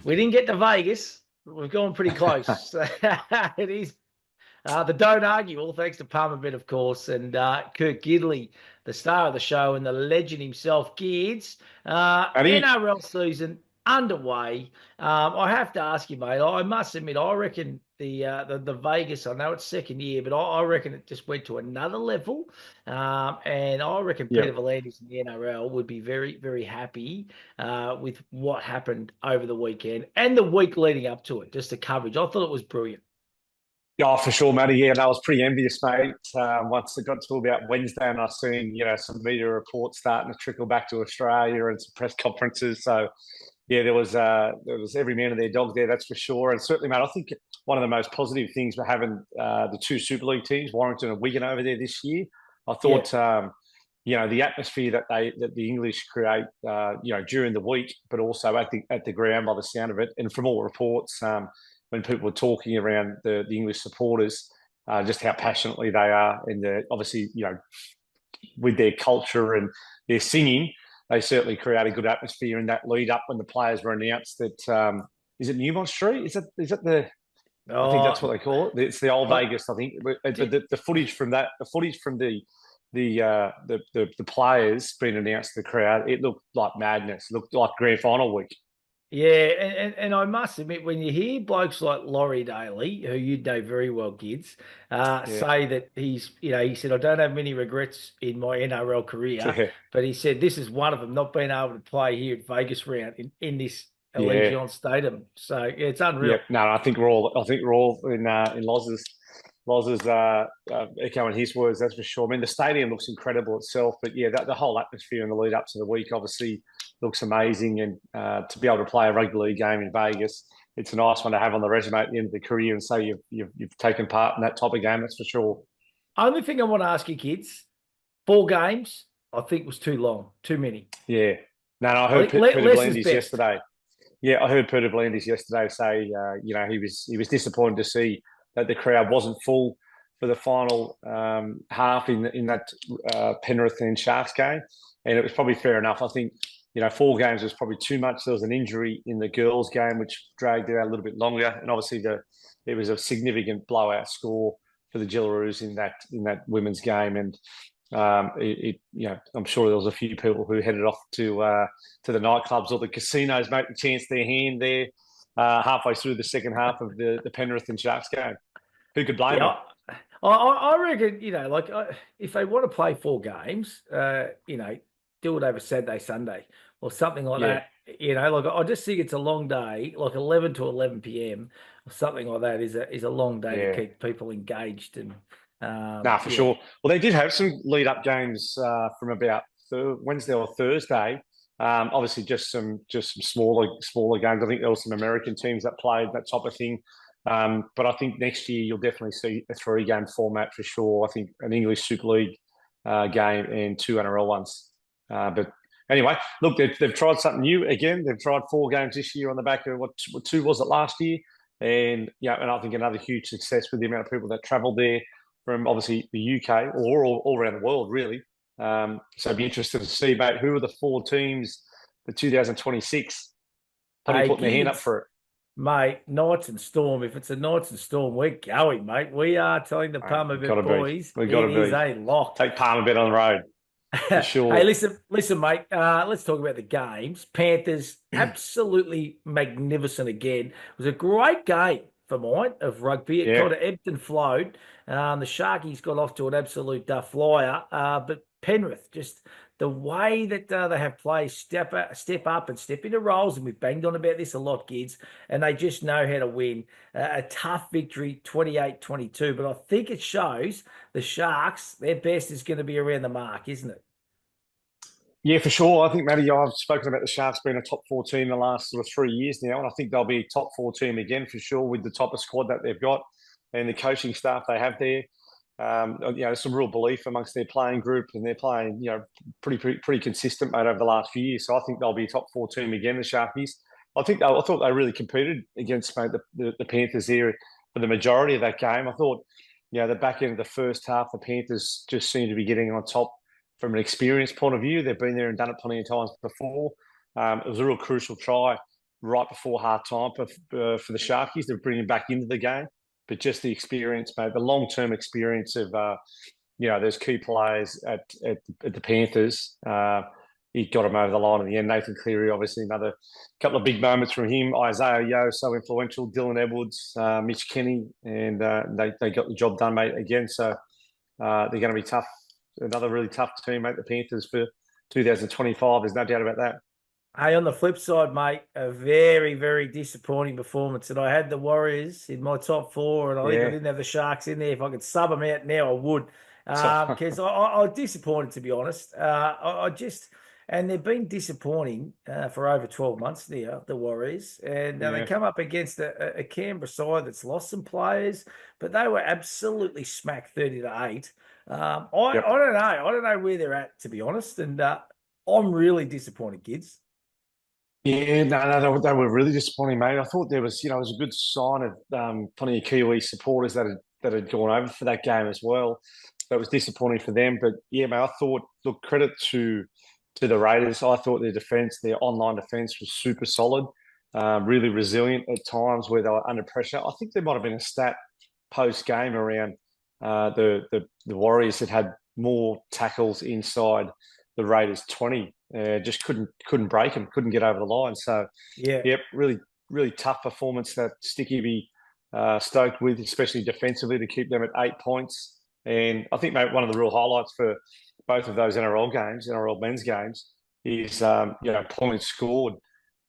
We didn't get to Vegas. We've gone pretty close. It is the Don't Argue, all thanks to Palmerbet, of course, and Kirk Gidley, the star of the show and the legend himself. Gids, Matty, NRL season underway. I have to ask you, mate. I must admit, I reckon the Vegas. I know it's second year, but I reckon it just went to another level. And I reckon yeah. Peter V'landys in the NRL would be very, very happy with what happened over the weekend and the week leading up to it. Just the coverage, I thought it was brilliant. Yeah, for sure, Matty. Yeah, and I was pretty envious, mate. Once it got to about Wednesday, and I seen some media reports starting to trickle back to Australia and some press conferences. So yeah, there was every man and their dog there, that's for sure. And certainly, mate, I think one of the most positive things for having the two Super League teams, Warrington and Wigan, over there this year. I Yeah. thought the atmosphere that the English create, during the week, but also at the ground by the sound of it, and from all reports, when people were talking around the English supporters, just how passionately they are, and obviously, with their culture and their singing, they certainly create a good atmosphere in that lead up when the players were announced that. Is it Newmont Street? Is that the? I think that's Oh, what they call it. It's the old I, Vegas, I think. But did, the footage from that, the footage from the players being announced to the crowd, it looked like madness. It looked like grand final week. yeah, and I must admit, when you hear blokes like Laurie Daly, who you know very well, kids, Yeah, say that he said, I don't have many regrets in my NRL career, yeah, but he said this is one of them, not being able to play here at Vegas round in this yeah, Allegiant Stadium. So yeah, it's yeah. unreal. No, I think we're all in Loz's echoing his words. That's for sure. I mean, the stadium looks incredible itself, but yeah, the whole atmosphere in the lead up to the week obviously looks amazing. And to be able to play a rugby league game in Vegas, it's a nice one to have on the resume at the end of the career and say you've taken part in that type of game. That's for sure. Only thing I want to ask you, kids, 4 games, I think was too long, too many. Yeah. No, I I heard think Peter less is Blandis best. yesterday. Yeah, I heard Peter Blandis yesterday say, he was disappointed to see that the crowd wasn't full for the final half in that Penrith and Sharks game, and it was probably fair enough. I think 4 games was probably too much. There was an injury in the girls' game which dragged it out a little bit longer, and obviously there was a significant blowout score for the Gillaroos in that women's game, and I'm sure there was a few people who headed off to the nightclubs or the casinos, mate, to chance their hand there halfway through the second half of the Penrith and Sharks game. Who could blame them? Yeah, I reckon, if they want to play 4 games, do it over Saturday, Sunday, or something like Yeah, that. I just think it's a long day, like 11 to 11 p.m. or something like that is a long day to yeah. keep people engaged and Nah, for yeah. sure. Well, they did have some lead-up games from about Wednesday or Thursday. Obviously, just some smaller games. I think there were some American teams that played that type of thing. But I think next year you'll definitely see a 3-game format for sure. I think an English Super League game and 2 NRL ones. But anyway, look, they've tried something new again. They've tried 4 games this year on the back of what 2 was it last year, and and I think another huge success with the amount of people that travelled there from obviously the UK or all around the world, really. So I'd be interested to see, mate, who are the 4 teams for 2026 probably Hey, putting their hand up kids, for it. mate, Knights and Storm. If it's a Knights and Storm, we're going, mate. We are telling the Mate, we've got Palmerbet to be. boys We've got it to is be. a lock. Take Palmer bet on the road for Hey, sure. listen, mate. Let's talk about the games. Panthers, absolutely magnificent again. It was a great game for mine of rugby. It Yeah. kind of ebbed and flowed. The Sharkies got off to an absolute flyer, but Penrith, just the way that they have played, step up and step into roles, and we've banged on about this a lot, kids, and they just know how to win. A tough victory, 28-22, but I think it shows the Sharks, their best is going to be around the mark, isn't it? Yeah, for sure. I think, Matty, I've spoken about the Sharks being a top 4 team the last sort of 3 years now, and I think they'll be a top 4 team again for sure with the type of squad that they've got and the coaching staff they have there. There's some real belief amongst their playing group, and they're playing, pretty consistent, mate, over the last few years. So I think they'll be a top 4 team again, the Sharkies. I thought they really competed against, mate, the Panthers there for the majority of that game. I thought, the back end of the first half, the Panthers just seemed to be getting on top from an experience point of view. They've been there and done it plenty of times before. It was a real crucial try right before half time for the Sharkies to bring him back into the game. But just the experience, mate, the long-term experience of, those key players at the Panthers. He got him over the line in the end. Nathan Cleary, obviously, another couple of big moments from him. Isaiah Yeo, so influential. Dylan Edwards, Mitch Kenny, and they got the job done, mate, again. So they're going to be tough. Another really tough team, mate, the Panthers for 2025. There's no doubt about that. Hey, on the flip side, mate, a very, very disappointing performance. And I had the Warriors in my top four, and I think I Yeah. didn't have the Sharks in there. If I could sub them out now, I would. So, Because I was disappointed, to be honest. And they've been disappointing for over 12 months now, the Warriors. And they yeah. come up against a Canberra side that's lost some players, but they were absolutely smacked 30-8. I Yep. don't know. I don't know where they're at, to be honest. And I'm really disappointed, kids. Yeah, no, they were really disappointing, mate. I thought there was, it was a good sign of plenty of Kiwi supporters that had gone over for that game as well. So it was disappointing for them. But yeah, mate, I thought, look, credit to the Raiders. I thought their defence, their online defence was super solid, really resilient at times where they were under pressure. I think there might have been a stat post game around the Warriors that had more tackles inside the Raiders 20. Just couldn't break them, couldn't get over the line. So, Yeah. yep, really, really tough performance that Sticky be stoked with, especially defensively, to keep them at 8 points. And I think, mate, one of the real highlights for both of those NRL games, NRL men's games, is points scored.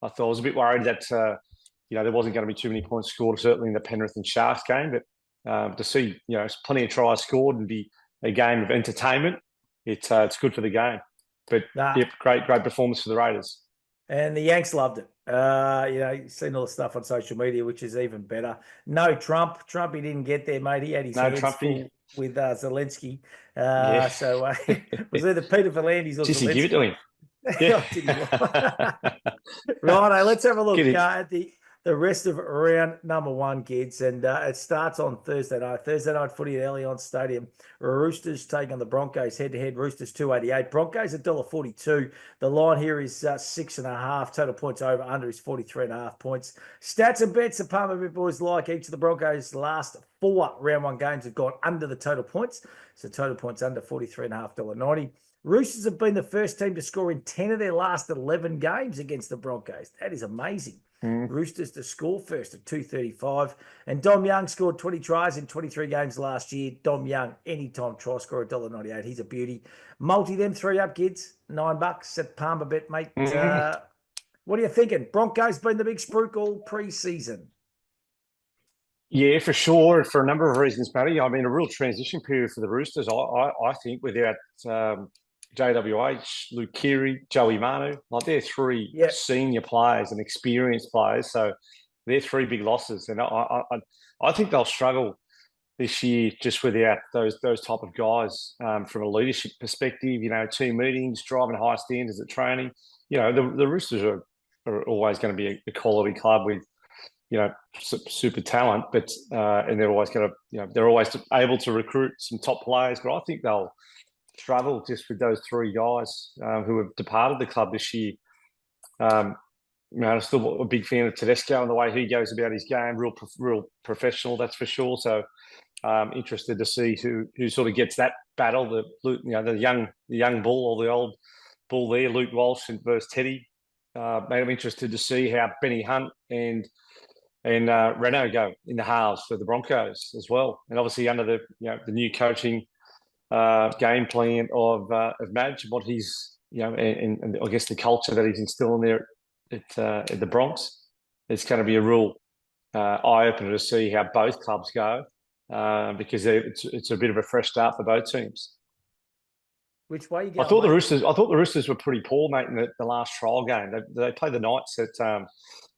I thought I was a bit worried that there wasn't going to be too many points scored, certainly in the Penrith and Sharks game, but to see plenty of tries scored and be a game of entertainment, it's good for the game. But Nah. yep, great performance for the Raiders. And the Yanks loved it. You've seen all the stuff on social media, which is even better. No Trump. Trump, he didn't get there, mate. He had his No hands Trumpy. full with Zelensky. Yeah. So was either Peter V'landys or Just you Zelensky. give it to him. Yeah. Righto, let's have a look at the rest of round number one, kids. And it starts on Thursday night. Thursday night footy at Allianz Stadium. Roosters take on the Broncos head-to-head. Roosters 288. Broncos $1.42. The line here is 6.5. Total points over under is 43.5 points. Stats and bets, the Palmer Bit Boys like each of the Broncos' last 4 round one games have gone under the total points. So total points under $43.5.90. Roosters have been the first team to score in 10 of their last 11 games against the Broncos. That is amazing. Roosters to score first at 235. And Dom Young scored 20 tries in 23 games last year. Dom Young, anytime try scorer, $1.98. He's a beauty. Multi them 3 up, kids. $9 at Palmer Bet, mate. What are you thinking? Broncos been the big spruik all pre-season. Yeah, for sure. For a number of reasons, Matty. I mean, a real transition period for the Roosters, I think, without JWH, Luke Keary, Joey Manu. Like, they're 3 senior players and experienced players. So they're 3 big losses. And I think they'll struggle this year just without those type of guys from a leadership perspective, team meetings, driving high standards at training. The Roosters are always going to be a quality club with, super talent, but and they're always going to, they're always able to recruit some top players. But I think they'll struggle just with those 3 guys who have departed the club this year. I'm still a big fan of Tedesco and the way he goes about his game. Real professional, that's for sure. So interested to see who sort of gets that battle. The young bull or the old bull there, Luke Walsh versus Teddy. Mate, I'm interested to see how Benny Hunt and Renault go in the halves for the Broncos as well, and obviously under the new coaching game plan of Madge, what he's and I guess the culture that he's instilling there at the Bronx. It's going to be a real eye opener to see how both clubs go because it's a bit of a fresh start for both teams. Which way you going? I thought the Roosters were pretty poor, mate, in the last trial game. They played the Knights at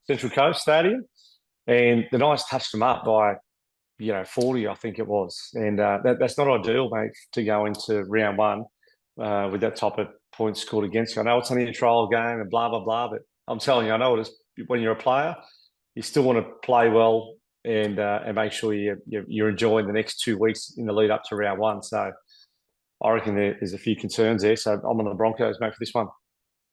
Central Coast Stadium. And the Knights touched them up by, 40, I think it was. And that's not ideal, mate, to go into round one with that type of points scored against you. I know it's only a trial game and blah, blah, blah, but I'm telling you, I know it is. When you're a player, you still want to play well and make sure you're enjoying the next 2 weeks in the lead up to round one. So I reckon there's a few concerns there. So I'm on the Broncos, mate, for this one.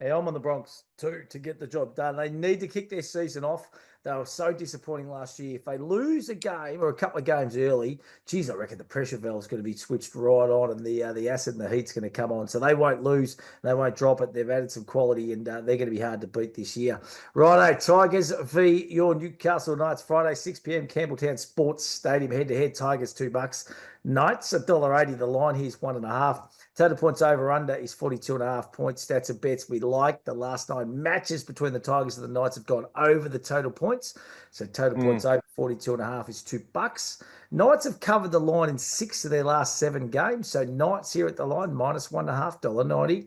Yeah, I'm on the Bronx too to get the job done. They need to kick their season off. They were so disappointing last year. If they lose a game or a couple of games early, geez, I reckon the pressure valve is going to be switched right on, and the acid and the heat's going to come on. So they won't lose. They won't drop it. They've added some quality, and they're going to be hard to beat this year. Righto, Tigers v your Newcastle Knights Friday 6 p.m. Campbelltown Sports Stadium head to head. Tigers $2. Knights $1.80. The line here is 1.5. Total points over under is 42.5 points. Stats and bets we like. The last 9 matches between the Tigers and the Knights have gone over the total points. So total points over 42.5 is $2. Knights have covered the line in 6 of their last 7 games. So Knights here at the line, minus 1.5, $1.90.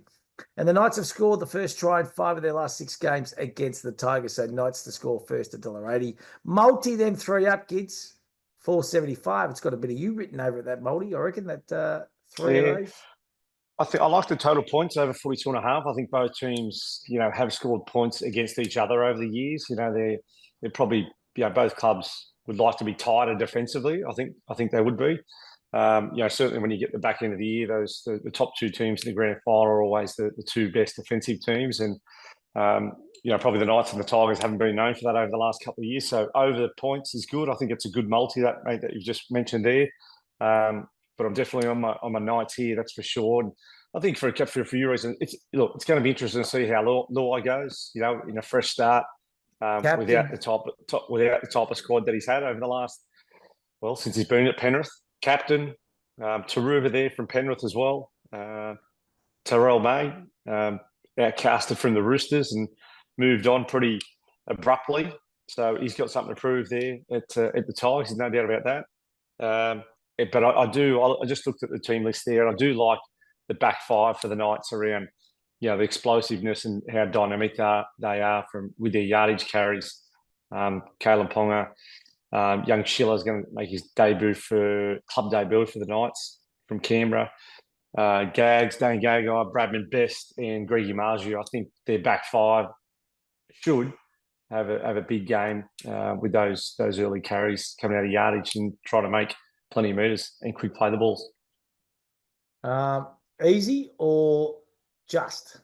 And the Knights have scored the first try in 5 of their last 6 games against the Tigers. So Knights to score first, $1.80. Multi them 3 up, kids. 475. It's got a bit of you written over at that multi. I reckon that 3 of those. I like the total points over 42.5. I think both teams, have scored points against each other over the years. They're probably, both clubs would like to be tighter defensively. I think they would be. Certainly when you get the back end of the year, the top 2 teams in the grand final are always the 2 best defensive teams. And probably the Knights and the Tigers haven't been known for that over the last couple of years. So over the points is good. I think it's a good multi that you've just mentioned there. But I'm definitely on my Knights here, that's for sure. And I think for a few reasons, it's going to be interesting to see how Luai goes. In a fresh start, without the type of squad that he's had over the last, since he's been at Penrith. Captain, Taruva there from Penrith as well. Terrell May, outcasted from the Roosters and moved on pretty abruptly. So he's got something to prove there at the Tigers. There's no doubt about that. But I just looked at the team list there, and I do like the back 5 for the Knights around, the explosiveness and how dynamic they are with their yardage carries. Kalen Ponga, young Schiller's going to make his club debut for the Knights from Canberra. Gags, Dane Gagai, Bradman Best, and Greggy Marju. I think their back 5 should have a big game with those early carries coming out of yardage and try to make plenty of meters and quick play the balls. Easy or just?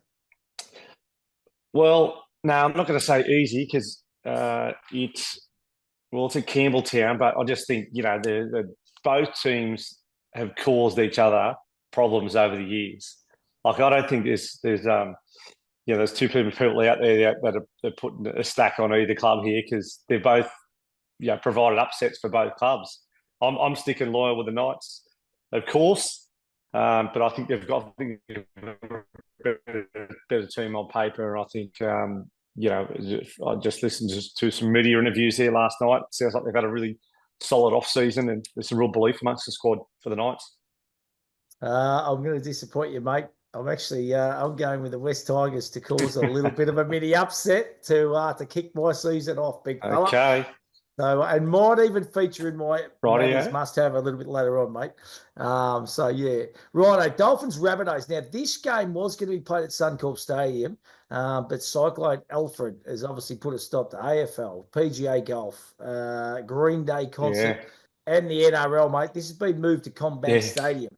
Well, no, I'm not going to say easy because it's at Campbelltown, but I just think both teams have caused each other problems over the years. Like I don't think there's too many people out there that are putting a stack on either club here because they've both provided upsets for both clubs. I'm sticking loyal with the Knights, of course, but I think they've got a better team on paper, and I think I just listened to some media interviews here last night. It sounds like they've had a really solid off season, and there's some real belief amongst the squad for the Knights. I'm going to disappoint you, mate. I'm going with the West Tigers to cause a little bit of a mini upset to kick my season off, big fella. Okay. So, and might even feature in my must-have a little bit later on, mate. Righto, Dolphins Rabbitohs. Now, this game was going to be played at Suncorp Stadium, but Cyclone Alfred has obviously put a stop to AFL, PGA Golf, Green Day concert, and the NRL, mate. This has been moved to Combank Stadium.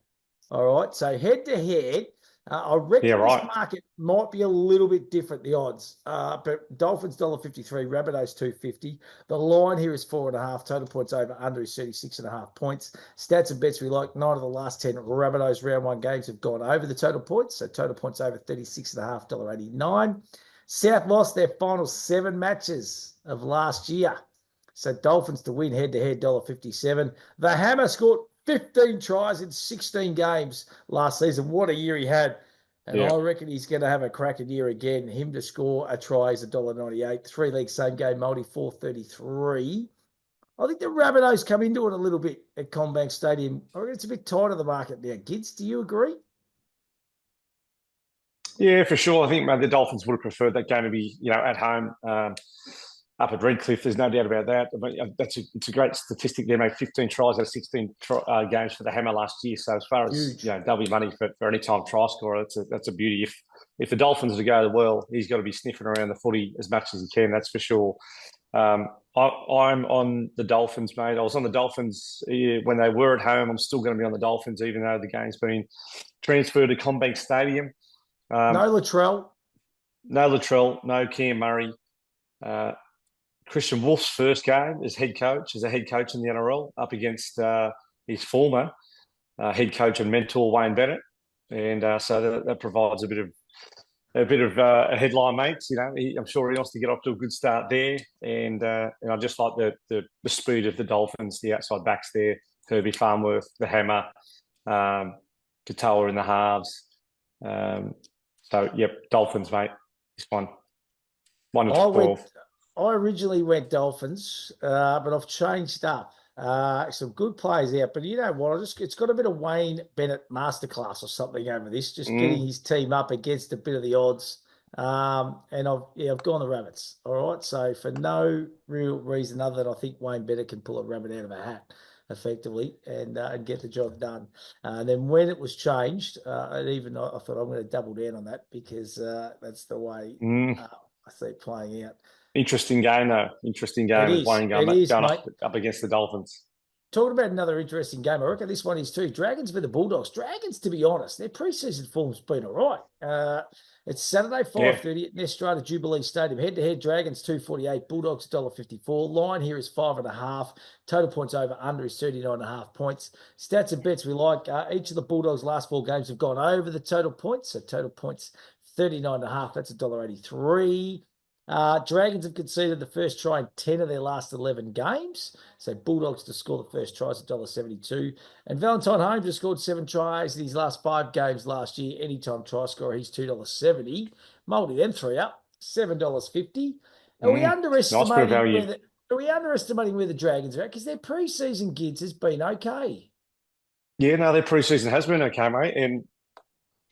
All right, so head-to-head, I reckon this market might be a little bit different, the odds. But Dolphins $1.53, Rabbitohs $2.50. The line here is 4.5. Total points over under is 36.5 points. Stats and bets we like. 9 of the last 10 Rabbitohs round 1 games have gone over the total points. So total points over 36.5, $1.89. South lost their final 7 matches of last year. So Dolphins to win head-to-head $1.57. The Hammer scored 15 tries in 16 games last season. What a year he had. And I reckon he's going to have a cracking year again. Him to score a try is $1.98. 3 league same game multi, 433. I think the Rabbitohs come into it a little bit at Combank Stadium. I reckon it's a bit tight of the market now. Gids, do you agree? Yeah, for sure. I think the Dolphins would have preferred that game to be, at home. Up at Redcliffe, there's no doubt about that. But it's a great statistic. They made 15 tries out of 16 games for the Hammer last year. So as far as double money for any time try scorer, that's a beauty. If the Dolphins are to go well, he's got to be sniffing around the footy as much as he can. That's for sure. I'm on the Dolphins, mate. I was on the Dolphins when they were at home. I'm still going to be on the Dolphins, even though the game's been transferred to Combank Stadium. No Latrell. no Latrell, no Cam Murray. Uh, Christian Wolf's first game as head coach, as a head coach in the NRL, up against his former head coach and mentor Wayne Bennett, and so that provides a headline, mates. I'm sure he wants to get off to a good start there, and I just like the speed of the Dolphins, the outside backs there, Herbie Farnworth, the hammer, um, Katoa in the halves. So yep, Dolphins, mate. This one to I 12. went. I originally went Dolphins, but I've changed up. Some good players out, but you know what? It's got a bit of Wayne Bennett masterclass or something over this. Just getting Mm, his team up against a bit of the odds. And I've gone the Rabbits. All right. So for no real reason other than I think Wayne Bennett can pull a rabbit out of a hat effectively and get the job done. And then when it was changed, and even I thought I'm going to double down on that because that's the way mm. I see it playing out. Interesting game, though. Interesting It game with is. Wayne It going is, up, mate. up against the Dolphins. Talking about another interesting game, I reckon this one is too. Dragons for the Bulldogs. Dragons, to be honest, their preseason form's been all right. It's Saturday, Yeah. 5:30 at Nestrata Jubilee Stadium. Head-to-head, Dragons 2.48, Bulldogs $1.54. Line here is 5.5. Total points over under is 39.5 points. Stats and bets we like. Each of the Bulldogs' last four games have gone over the total points. So total points 39.5. That's $1.83. Dragons have conceded the first try in 10 of their last 11 games. So Bulldogs to score the first tries $1.72. And Valentine Holmes has scored 7 tries in his last 5 games last year. Anytime try scorer, he's $2.70. Multi them three up, $7.50. Are we Nice bit of underestimating value. where the Dragons are at? Because their preseason gigs has been okay. Yeah, no, their preseason has been okay, mate. And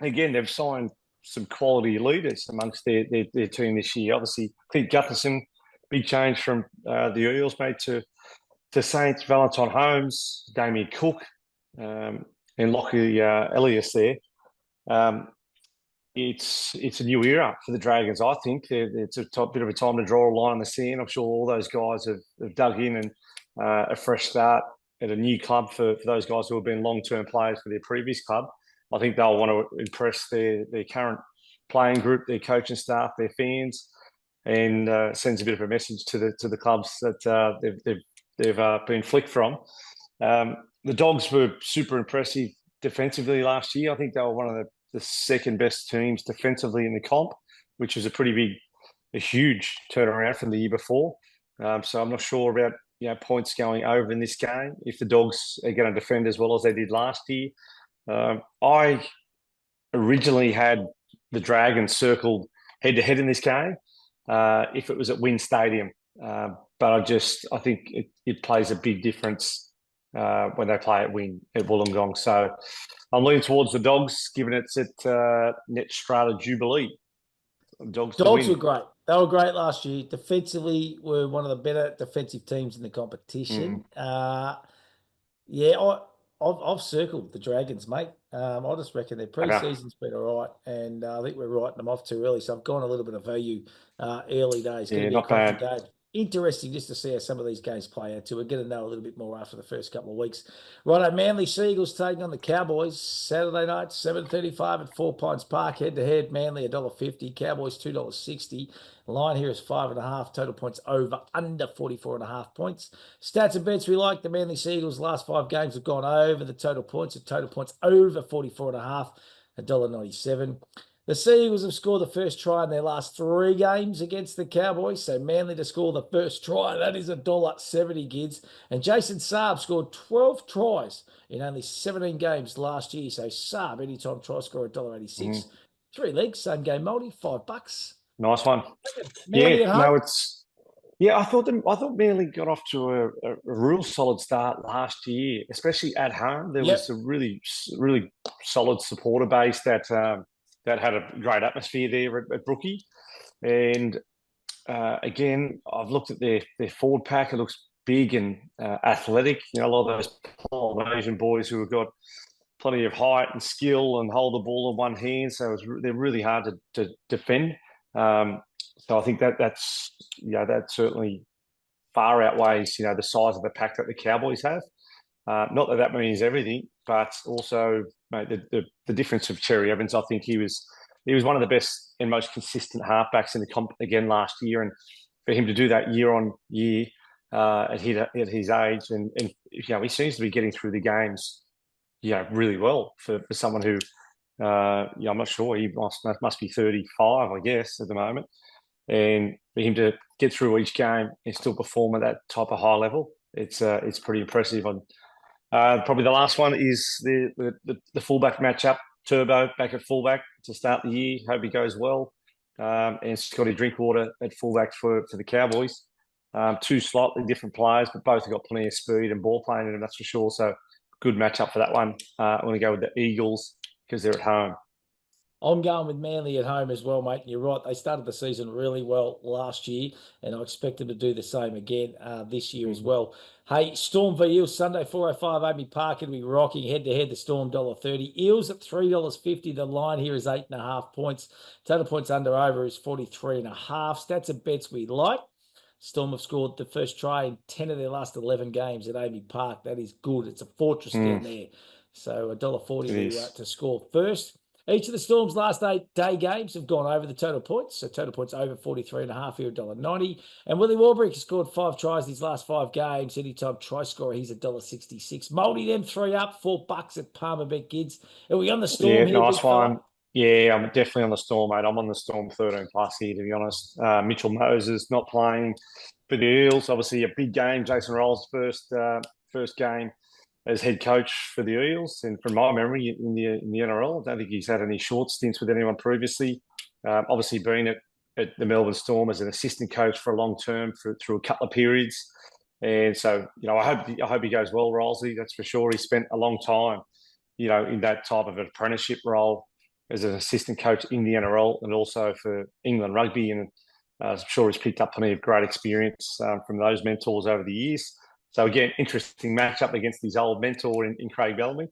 again, they've signed some quality leaders amongst their team this year. Obviously, Clint Gutherson, big change from the Eels, mate, to Saints, Valentine Holmes, Damien Cook, um, and Lockie Elias there. Um, it's a new era for the Dragons. I think it's a bit of a time to draw a line in the sand. I'm sure all those guys have dug in and a fresh start at a new club for those guys who have been long-term players for their previous club. I think they'll want to impress their current playing group, their coaching staff, their fans, and sends a bit of a message to the clubs that they've been flicked from. The Dogs were super impressive defensively last year. I think they were one of the second best teams defensively in the comp, which was a huge turnaround from the year before. So I'm not sure about points going over in this game if the Dogs are going to defend as well as they did last year. I originally had the Dragons circled head to head in this game if it was at Wynn Stadium, but I think it plays a big difference when they play at Wynn at Wollongong. So I'm leaning towards the Dogs, given it's at Net Strata Jubilee. Dogs to Dogs win. were great. They were great last year. Defensively, were one of the better defensive teams in the Mm. competition. Yeah, I've circled the Dragons, mate. I just reckon their Okay. preseason's been all right, and I think we're writing them off too early. So I've gone a little bit of value early days. Going Yeah, to be a not cracking bad. game. Interesting just to see how some of these games play out too. We're going to know a little bit more after the first couple of weeks. Righto, Manly Seagulls taking on the Cowboys Saturday night, 7:35 at Four Pines Park. Head to head, Manly $1.50, Cowboys $2.60. Line here is 5.5. Total points over under 44.5 points. Stats and bets we like. The Manly Seagulls last 5 games have gone over the total points. The total points over 44.5, $1.97. The Seagulls have scored the first try in their last 3 games against the Cowboys. So Manly to score the first try, that is $1.70, Gids. And Jason Saab scored 12 tries in only 17 games last year. So Saab, anytime try scorer, $1.86. Mm. 3 legs, same game multi, $5. Nice one. Manly Yeah, at home. no, it's yeah. I thought Manly got off to a real solid start last year, especially at home. There was Yep. a really solid supporter base that had a great atmosphere there at Brookie. And again, I've looked at their forward pack. It looks big and athletic. A lot of those Polynesian boys who have got plenty of height and skill and hold the ball in one hand. So they're really hard to defend. Um, so I think that certainly far outweighs the size of the pack that the Cowboys have. Not that means everything, but also, mate, the difference of Cherry Evans. I think he was he was one of the best and most consistent halfbacks in the comp again last year, and for him to do that year on year at his age, and he seems to be getting through the games, really well for someone who, I'm not sure, he must be 35, I guess, at the moment, and for him to get through each game and still perform at that type of high level, it's pretty impressive. Probably the last one is the fullback matchup. Turbo back at fullback to start the year. Hope he goes well. And Scotty Drinkwater at fullback for the Cowboys. Two slightly different players, but both have got plenty of speed and ball playing in them, that's for sure. So good matchup for that one. I'm going to go with the Eagles because they're at home. I'm going with Manly at home as well, mate. You're right. They started the season really well last year, and I expect them to do the same again this year as well. Hey, Storm v Eels, Sunday, 4:05, Amy Park. It'll be rocking head-to-head. The Storm, $1.30. Eels at $3.50. The line here is 8.5 points. Total points under over is 43.5. Stats and bets we like. Storm have scored the first try in 10 of their last 11 games at Amy Park. That is good. It's a fortress down there. So $1.40 to score first. Each of the Storm's last 8-day games have gone over the total points. So total points over 43.5 here, $1.90. And Willie Warbrick has scored 5 tries in his last 5 games. Anytime try scorer, he's $1.66. Multi them 3 up, $4 at Palmer Bet Gids. Are we on the Storm here? Nice one. Yeah, I'm definitely on the Storm, mate. I'm on the Storm 13 plus here, to be honest. Mitchell Moses not playing for the Eels. Obviously, a big game. Jason Rolls' first game as head coach for the Eels, and from my memory in the NRL, I don't think he's had any short stints with anyone previously. Obviously, being at the Melbourne Storm as an assistant coach for a long term through a couple of periods, and so I hope he goes well, Rolsey. That's for sure. He spent a long time, in that type of an apprenticeship role as an assistant coach in the NRL and also for England rugby, and I'm sure he's picked up plenty of great experience from those mentors over the years. So again, interesting matchup against his old mentor in Craig Bellamy.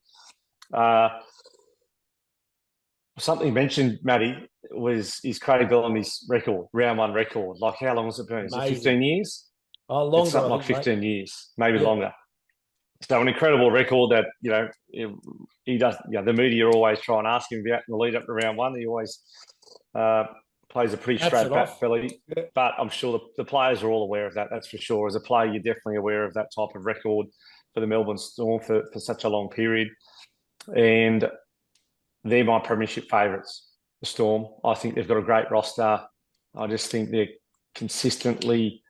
Something you mentioned, Matty, is Craig Bellamy's record, round 1 record. Like, how long has it been? Is it 15 years? Oh, longer. It's something I like think, 15 years, maybe longer. So an incredible record that, he does. The media always try and ask him about in the lead up to round 1. He always plays a pretty straight bat filly, but I'm sure the players are all aware of that. That's for sure. As a player, you're definitely aware of that type of record for the Melbourne Storm for such a long period. And they're my premiership favourites, the Storm. I think they've got a great roster. I just think they're consistently,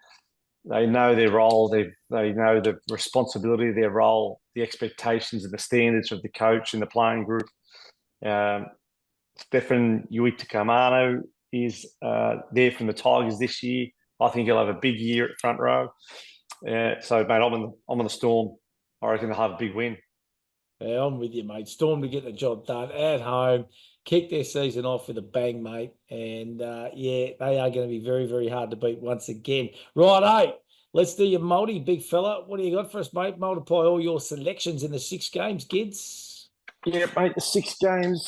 they know their role. They know the responsibility of their role, the expectations and the standards of the coach and the playing group. Stefan Uiticamano is there from the Tigers this year. I think he'll have a big year at front row. So, mate, I'm on the Storm. I reckon they'll have a big win. Yeah, I'm with you, mate. Storm to get the job done at home, kick their season off with a bang, mate. And, they are going to be very, very hard to beat once again. Righto, let's do your multi, big fella. What do you got for us, mate? Multiply all your selections in the 6 games, kids. Yeah, mate, the 6 games.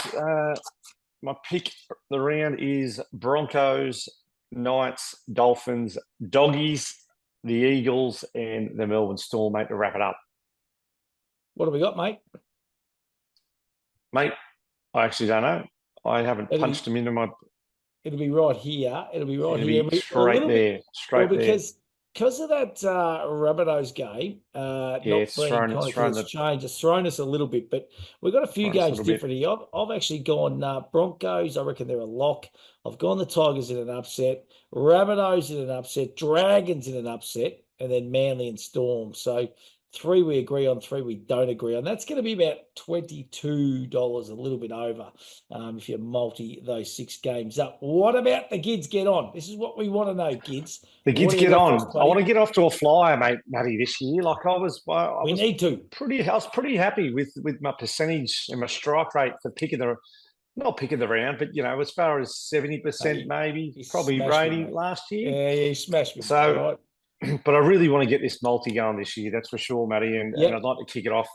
My pick the round is Broncos, Knights, Dolphins, Doggies, the Eagles, and the Melbourne Storm, mate, to wrap it up. What do we got, mate? Mate, I actually don't know. I haven't punched them into my... It'll be right here. It'll be right here. Straight there. Because of that Rabbitohs game, not being kind of changed, it's thrown us a little bit. But we've got a few games different here. I've actually gone Broncos. I reckon they're a lock. I've gone the Tigers in an upset, Rabbitohs in an upset, Dragons in an upset, and then Manly and Storm. So 3 we agree on, 3 we don't agree on. That's going to be about $22, a little bit over, if you multi those 6 games up. What about the Gids get on? This is what we want to know, Gids. The Gids get on. I want to get off to a flyer, mate, Matty, this year. Like I was pretty happy with my percentage and my strike rate for not pick of the round, but as far as 70% maybe, probably rating last year. Yeah, he smashed me. So. Right. But I really want to get this multi going this year, that's for sure, Matty. And I'd like to kick it off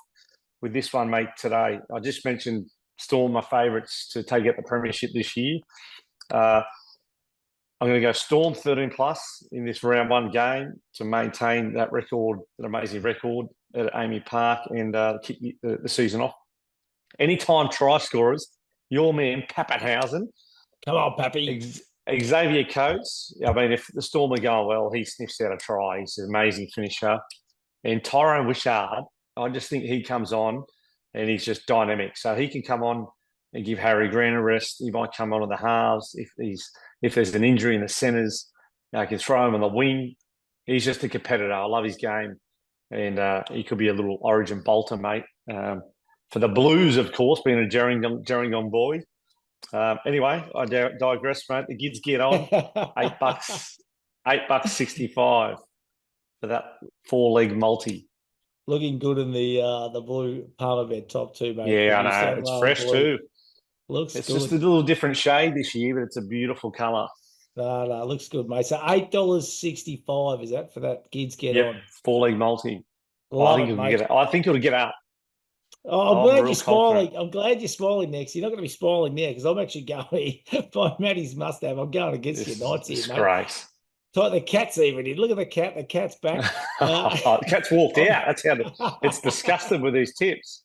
with this one, mate, today. I just mentioned Storm, my favourites to take out the premiership this year. I'm going to go Storm 13 plus in this round 1 game to maintain that record, that amazing record at Amy Park, and kick the season off. Anytime try scorers, your man, Pappenhausen, Come on, Pappy. Xavier Coates. I mean, if the Storm are going well, he sniffs out a try. He's an amazing finisher. And Tyrone Wishart, I just think he comes on and he's just dynamic. So he can come on and give Harry Grant a rest. He might come on in the halves if there's an injury in the centres. I can throw him on the wing. He's just a competitor. I love his game, and he could be a little Origin bolter, mate. For the Blues, of course, being a Gerringong boy. Anyway, I digress, mate. The Gids get on $8, $8.65 for that 4-leg multi. Looking good in the blue Palmer bed top too, mate. Yeah, I know. It's fresh blue. Too. Looks it's good. Just a little different shade this year, but it's a beautiful colour. No, looks good, mate. So $8.65 is that for that Gids get on? 4-leg multi. Love it, mate. I think it'll get up. Oh, I'm glad you're smiling. I'm glad you're smiling next. You're not going to be smiling now because I'm actually going by Matty's must-have. I'm going against your Knights here, mate. Great. So the cat's even in. Look at the cat. The cat's back. The cat's walked out. That's how it's disgusted with these tips.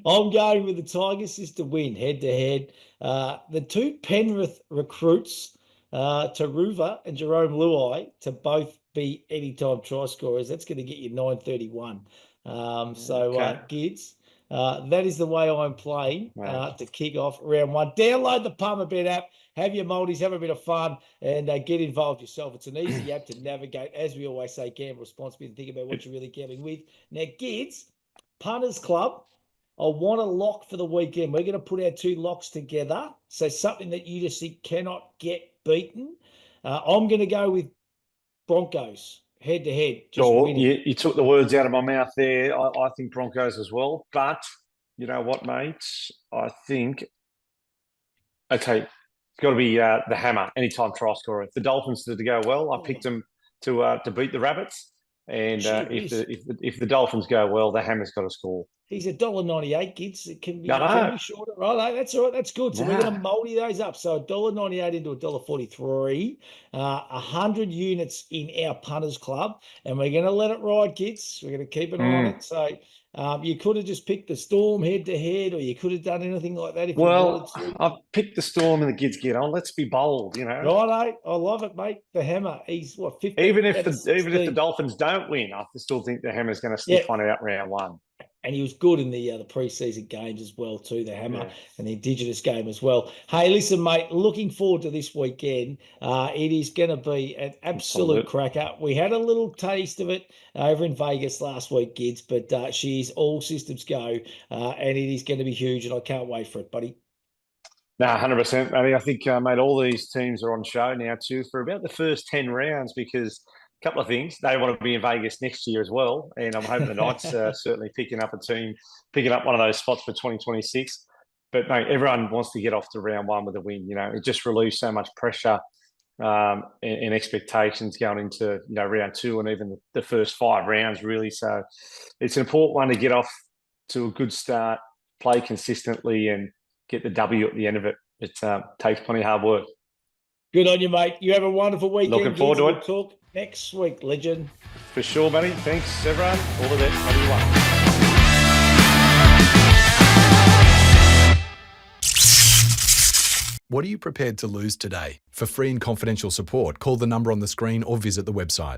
I'm going with the Tigers just to win head-to-head. The two Penrith recruits, Taruva and Jerome Luai, to both be anytime try scorers. That's going to get you 931. Gids. That is the way I'm playing to kick off round one. Download the Palmer Bet app, have your multis, have a bit of fun, and get involved yourself. It's an easy app to navigate. As we always say, gamble responsibly and think about what you're really gambling with. Now, Gids, Punters Club, I want a lock for the weekend. We're going to put our two locks together. So something that you just think cannot get beaten. I'm going to go with Broncos. Head-to-head. You took the words out of my mouth there. I think Broncos as well. But you know what, mate? I think, okay, it's got to be the hammer, anytime try scorer. If the Dolphins did to go well, I picked them to beat the Rabbits. And if the Dolphins go well, the hammer's got to score. He's $1.98, Gids. It can be shorter. Right, that's all right. That's good. So we're going to multi those up. So $1.98 into $1.43. 100 units in our Punters Club. And we're going to let it ride, Gids. We're going to keep an eye on it. So you could have just picked the Storm head-to-head, or you could have done anything like that if you wanted to. I've picked the Storm and the Gids get on. Let's be bold, you know. Right, I love it, mate. The hammer. He's, 50? Even if the Dolphins don't win, I still think the hammer's going to sniff one out round one. And he was good in the preseason games as well, too, the hammer and the Indigenous game as well. Hey, listen, mate, looking forward to this weekend. It is going to be an absolute cracker. We had a little taste of it over in Vegas last week, Gids, but she's all systems go, and it is going to be huge, and I can't wait for it, buddy. No, 100%. I think, mate, all these teams are on show now, too, for about the first 10 rounds because – couple of things. They want to be in Vegas next year as well. And I'm hoping the Knights are certainly picking up one of those spots for 2026. But, mate, everyone wants to get off to round one with a win. You know, it just relieves so much pressure and expectations going into, round two and even the first 5 rounds, really. So it's an important one to get off to a good start, play consistently and get the W at the end of it. It takes plenty of hard work. Good on you, mate. You have a wonderful weekend. Looking forward to it. We'll talk next week, legend. For sure, buddy. Thanks, everyone. All the best. What are you prepared to lose today? For free and confidential support, call the number on the screen or visit the website.